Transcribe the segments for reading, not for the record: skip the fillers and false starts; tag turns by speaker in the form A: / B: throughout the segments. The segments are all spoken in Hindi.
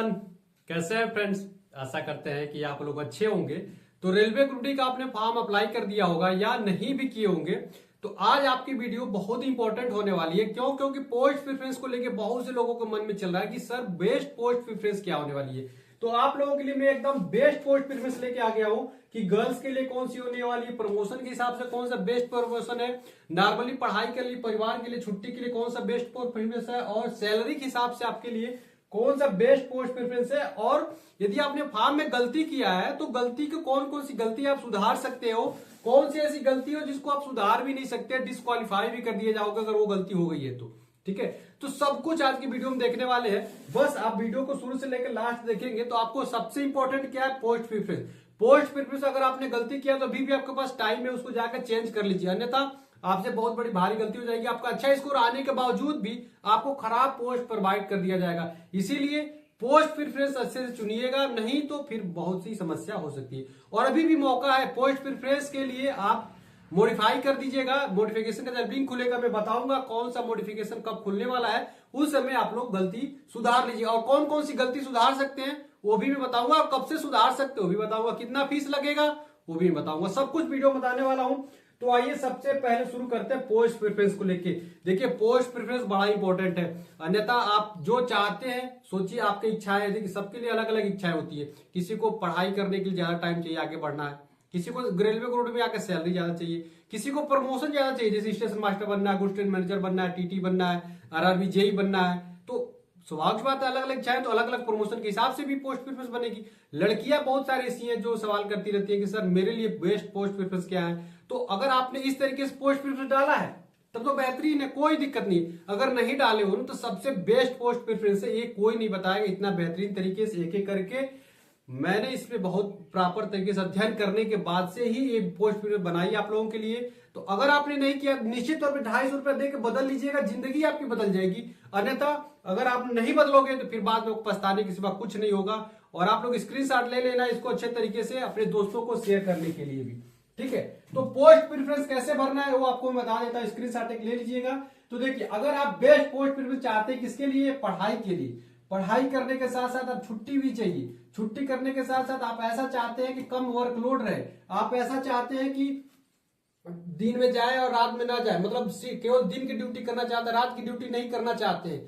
A: एवरीवन, कैसे हैं फ्रेंड्स। आशा करते हैं कि आप लोग अच्छे होंगे। तो रेलवे ग्रुप डी का आपने फॉर्म अप्लाई कर दिया होगा या नहीं भी किए होंगे। तो आज आपकी वीडियो बहुत ही इंपॉर्टेंट होने वाली है। क्योंकि पोस्ट प्रेफरेंस को लेके बहुत से लोगों के मन में चल रहा है कि सर बेस्ट पोस्ट प्रेफरेंस क्या होने वाली है। तो आप लोगों के लिए मैं एकदम बेस्ट पोस्ट प्रेफरेंस लेके आ गया हूं कि गर्ल्स के लिए कौन सी होने वाली है, प्रमोशन के हिसाब से कौन सा बेस्ट प्रमोशन है, नॉर्मली पढ़ाई के लिए, परिवार के लिए, छुट्टी के लिए कौन सा बेस्ट पोस्ट प्रेफरेंस है, और सैलरी के हिसाब से आपके लिए कौन सा बेस्ट पोस्ट प्रेफरेंस है। और यदि आपने फॉर्म में गलती किया है तो गलती को कौन कौन सी गलती आप सुधार सकते हो, कौन सी ऐसी गलती हो जिसको आप सुधार भी नहीं सकते, डिस्क्वालीफाई भी कर दिए जाओगे अगर वो गलती हो गई है तो। ठीक है, तो सब कुछ आज की वीडियो में देखने वाले हैं। बस आप वीडियो को शुरू से लेकर लास्ट देखेंगे तो आपको सबसे इंपॉर्टेंट क्या है, पोस्ट प्रेफरेंस। पोस्ट प्रेफरेंस अगर आपने गलती किया तो अभी भी आपके पास टाइम है, उसको जाकर चेंज कर लीजिए, अन्यथा आपसे बहुत बड़ी भारी गलती हो जाएगी। आपका अच्छा स्कोर आने के बावजूद भी आपको खराब पोस्ट प्रोवाइड कर दिया जाएगा। इसीलिए पोस्ट प्रेफरेंस अच्छे से चुनिएगा, नहीं तो फिर बहुत सी समस्या हो सकती है। और अभी भी मौका है, पोस्ट प्रेफरेंस के लिए आप मॉडिफाई कर दीजिएगा। मॉडिफिकेशन का जब लिंक खुलेगा मैं बताऊंगा कौन सा मॉडिफिकेशन कब खुलने वाला है, उस समय आप लोग गलती सुधार लीजिए। और कौन कौन सी गलती सुधार सकते हैं वो भी मैं बताऊंगा, और कब से सुधार सकते हो वो भी बताऊंगा, कितना फीस लगेगा वो भी मैं बताऊंगा, सब कुछ वीडियो बताने वाला हूं। तो आइए सबसे पहले शुरू करते हैं पोस्ट प्रेफरेंस को लेके। देखिए पोस्ट प्रेफरेंस बड़ा इंपॉर्टेंट है, अन्यथा आप जो चाहते हैं सोचिए, आपकी इच्छाएं, देखिए सबके लिए अलग अलग इच्छाएं होती है। किसी को पढ़ाई करने के लिए ज्यादा टाइम चाहिए, आगे बढ़ना है, किसी को रेलवे ग्रुप में आकर सैलरी ज्यादा चाहिए, किसी को प्रमोशन ज्यादा चाहिए, जैसे स्टेशन मास्टर बनना है, गुड स्टेशन मैनेजर बनना है, टीटी बनना है, आरआरबी जेई बनना है। तो स्वाभाविक बात है, अलग अलग चाहे तो अलग अलग प्रमोशन के हिसाब से भी पोस्ट प्रेफरेंस बनेगी। लड़कियां बहुत सारी ऐसी हैं जो सवाल करती रहती है कि सर मेरे लिए बेस्ट पोस्ट प्रेफरेंस क्या है। तो अगर आपने इस तरीके से पोस्ट प्रेफरेंस डाला है तब तो बेहतरीन है, कोई दिक्कत नहीं। अगर नहीं डाले हो तो सबसे बेस्ट पोस्ट प्रेफरेंस है, ये कोई नहीं बताएगा इतना बेहतरीन तरीके से एक एक करके। मैंने इसमें बहुत प्रॉपर तरीके से अध्ययन करने के बाद से ही ये पोस्ट प्रेफरेंस बनाई आप लोगों के लिए। तो अगर आपने नहीं किया निश्चित तौर पर 250 रुपया देकर बदल लीजिएगा, जिंदगी आपकी बदल जाएगी। अन्यथा अगर आप नहीं बदलोगे तो फिर बाद में पछताने के सिवा कुछ नहीं होगा। और आप लोग स्क्रीनशॉट ले लेना इसको अच्छे तरीके से अपने दोस्तों को शेयर करने के लिए भी। ठीक है, तो पोस्ट प्रेफरेंस कैसे भरना है वो आपको मैं बता देता हूं, स्क्रीनशॉट एक ले लीजिएगा। तो देखिए अगर आप बेस्ट पोस्ट प्रेफरेंस चाहते हैं किसके लिए, पढ़ाई के लिए, पढ़ाई करने के साथ साथ आप छुट्टी भी चाहिए, छुट्टी करने के साथ साथ आप ऐसा चाहते हैं कि कम वर्कलोड रहे, आप ऐसा चाहते हैं कि दिन में जाए और रात में ना जाए, मतलब केवल दिन की ड्यूटी करना चाहते हैं, रात की ड्यूटी नहीं करना चाहते हैं,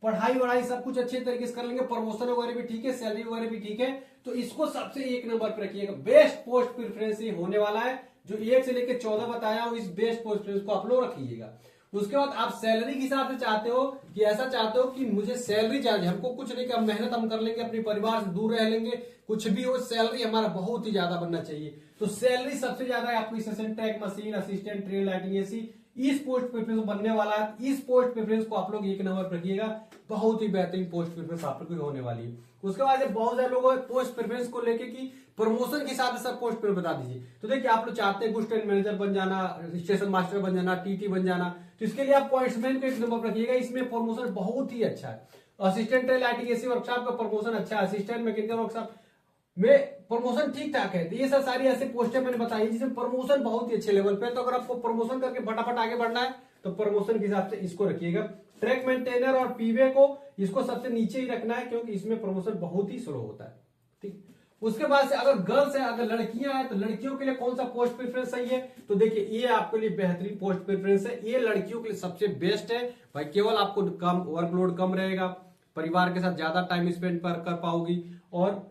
A: पढ़ाई वढ़ाई सब कुछ अच्छे तरीके से कर लेंगे, प्रमोशन वगैरह भी ठीक है, सैलरी वगैरह भी ठीक है। तो इसको सबसे एक नंबर पर रखिएगा। बेस्ट पोस्ट प्रेफरेंस होने वाला है, जो 1 से लेकर 14 बताया हूं, इस बेस्ट पोस्ट प्रेफरेंस को आप लोग रखिएगा। उसके बाद आप सैलरी के हिसाब से चाहते हो कि ऐसा चाहते हो कि मुझे सैलरी चाहिए, हमको कुछ नहीं, कि मेहनत हम कर लेंगे, अपने परिवार से दूर रह लेंगे, कुछ भी हो, सैलरी हमारा बहुत ही ज्यादा बनना चाहिए। तो सैलरी सबसे ज्यादा है आपको assistant track machine, assistant train lighting AC, इस पोस्ट प्रेफरेंस बनने वाला है। इस पोस्ट प्रेफरेंस को आप लोग एक नंबर पर रखिएगा, बहुत ही बेहतरीन पोस्ट प्रेफरेंस आप लोग को होने वाली है। उसके बाद बहुत सारे लोगों पोस्ट प्रेफरेंस को लेके कि प्रमोशन के साथ सब पोस्ट प्रेफरेंस बता दीजिए। तो देखिए आप लोग चाहते हैं गुड स्टेशन मैनेजर बन जाना, स्टेशन मास्टर बन जाना, टीटी बन जाना, तो इसके लिए आप पॉइंट्समैन को एक नंबर पर रखिएगा। इसमें प्रमोशन बहुत ही अच्छा है। Assistant train lighting AC workshop का प्रमोशन अच्छा है, असिस्टेंट मैकेनिकल वर्कशॉप में प्रमोशन ठीक ठाक है। तो ये सब सारी ऐसे पोस्टें मैंने बताई जिसमें प्रमोशन बहुत ही अच्छे लेवल पे है। तो अगर आपको प्रमोशन करके फटाफट आगे बढ़ना है तो प्रमोशन के हिसाब से इसको रखिएगा। ट्रैक मेंटेनर और पीवे को इसको सबसे नीचे ही रखना है, क्योंकि इसमें प्रमोशन बहुत ही स्लो होता है। ठीक, उसके बाद से अगर गर्ल्स है, अगर लड़कियां हैं, तो लड़कियों के लिए कौन सा पोस्ट प्रेफरेंस सही है। तो देखिए ये आपके लिए बेहतरीन पोस्ट प्रेफरेंस है, ये लड़कियों के लिए सबसे बेस्ट है भाई। केवल आपको कम वर्कलोड कम रहेगा, परिवार के साथ ज्यादा टाइम स्पेंड कर पाओगी, और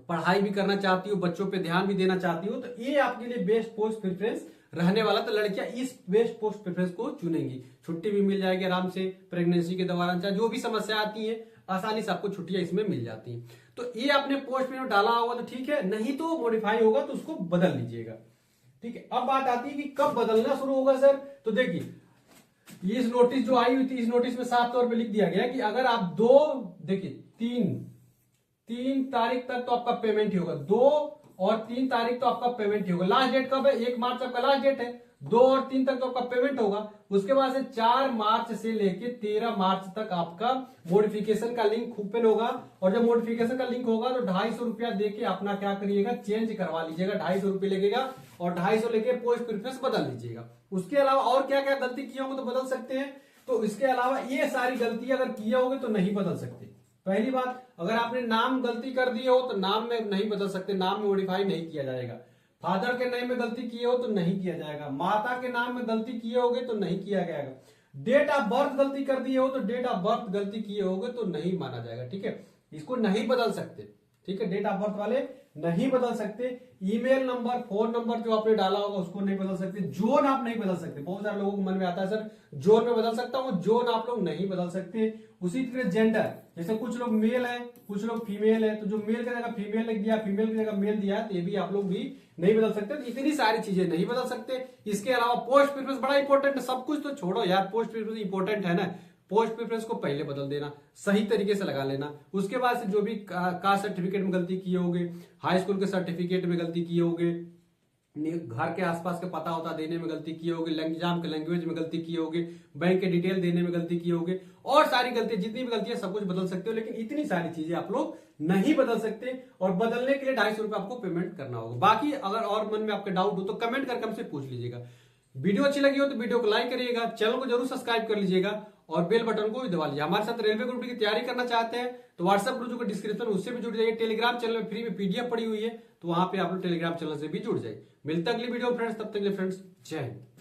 A: पढ़ाई भी करना चाहती हो, बच्चों पे ध्यान भी देना चाहती हो, तो ये आपके लिए बेस्ट पोस्ट प्रेफरेंस रहने वाला। तो लड़कियां इस बेस्ट पोस्ट प्रेफरेंस को चुनेंगी, छुट्टी भी मिल जाएगी आराम से, प्रेगनेंसी के दौरान चाहे जो भी समस्या आती है आसानी से आपको छुट्टियां इसमें मिल जाती हैं। तो ये आपने पोस्ट प्रेफरेंस डाला होगा तो ठीक है, नहीं तो मॉडिफाई होगा तो उसको बदल लीजिएगा। ठीक है, अब बात आती है कि कब बदलना शुरू होगा सर। तो देखिए इस नोटिस जो आई हुई थी, इस नोटिस में साफ तौर पर लिख दिया गया कि अगर आप तीन तारीख तक तो आपका पेमेंट ही होगा, 2 और 3 तारीख तो आपका पेमेंट ही होगा। लास्ट डेट कब है, 1 मार्च आपका लास्ट डेट है, 2 और 3 तक तो आपका पेमेंट होगा। उसके बाद से 4 मार्च से लेके 13 मार्च तक आपका मॉडिफिकेशन का लिंक ओपन होगा। और जब मॉडिफिकेशन का लिंक होगा तो 250 रुपया देके अपना क्या करिएगा, चेंज करवा लीजिएगा, 250 रुपये लगेगा, और 250 लेके पोस्ट प्रेफरेंस बदल लीजिएगा। उसके अलावा और क्या क्या गलती किए होंगे तो बदल सकते हैं। तो इसके अलावा ये सारी गलती अगर किए होंगे तो नहीं बदल सकते। पहली बात, अगर आपने नाम गलती कर दिए हो तो नाम में नहीं बदल सकते, नाम में मॉडिफाई नहीं किया जाएगा। फादर के नेम में गलती किए हो तो नहीं किया जाएगा। माता के नाम में गलती किए होगे तो नहीं किया जाएगा। डेट ऑफ बर्थ गलती कर दिए हो तो डेट ऑफ बर्थ गलती किए होगे तो नहीं माना जाएगा। ठीक है, इसको नहीं बदल सकते। ठीक है, डेट ऑफ बर्थ वाले नहीं बदल सकते। ईमेल नंबर, फोन नंबर जो आपने डाला होगा उसको नहीं बदल सकते। जोन आप नहीं बदल सकते। बहुत सारे लोगों को मन में आता है सर जोन में बदल सकता हूं, जोन आप लोग नहीं बदल सकते। उसी तरह जेंडर, जैसे कुछ लोग मेल है कुछ लोग फीमेल है, तो जो मेल की जगह फीमेल लिख दिया, फीमेल की जगह मेल दिया, तो ये भी आप लोग भी नहीं बदल सकते। तो इतनी सारी चीजें नहीं बदल सकते। इसके अलावा पोस्ट प्रेफरेंस बड़ा इंपॉर्टेंट है। सब कुछ तो छोड़ो यार, पोस्ट प्रेफरेंस इंपॉर्टेंट है ना। पोस्ट प्रेफरेंस को पहले बदल देना, सही तरीके से लगा लेना। उसके बाद से जो भी कास्ट सर्टिफिकेट में गलती किए होगे, हाई स्कूल के सर्टिफिकेट में गलती किए होगे, घर के आसपास का पता होता देने में गलती किए होगे, एग्जाम के लैंग्वेज में गलती किए होगे, बैंक के डिटेल देने में गलती किए होगे, और सारी गलतियां जितनी भी गलतियां सब कुछ बदल सकते हो। लेकिन इतनी सारी चीजें आप लोग नहीं बदल सकते, और बदलने के लिए 250 रुपए आपको पेमेंट करना होगा। बाकी अगर और मन में आपके डाउट हो तो कमेंट करके हमसे पूछ लीजिएगा। वीडियो अच्छी लगी हो तो वीडियो को लाइक करिएगा, चैनल को जरूर सब्सक्राइब कर लीजिएगा और बेल बटन को भी दबा लीजिए। हमारे साथ रेलवे ग्रुप की तैयारी करना चाहते हैं तो व्हाट्सएप ग्रुप को डिस्क्रिप्शन उससे भी जुड़ जाइए। टेलीग्राम चैनल में फ्री में पीडीएफ पड़ी हुई है, तो वहां पे आप लोग टेलीग्राम चैनल से भी जुड़ जाइए। मिलते अगली वीडियो फ्रेंड्स, तब तक के लिए फ्रेंड्स जय हिंद।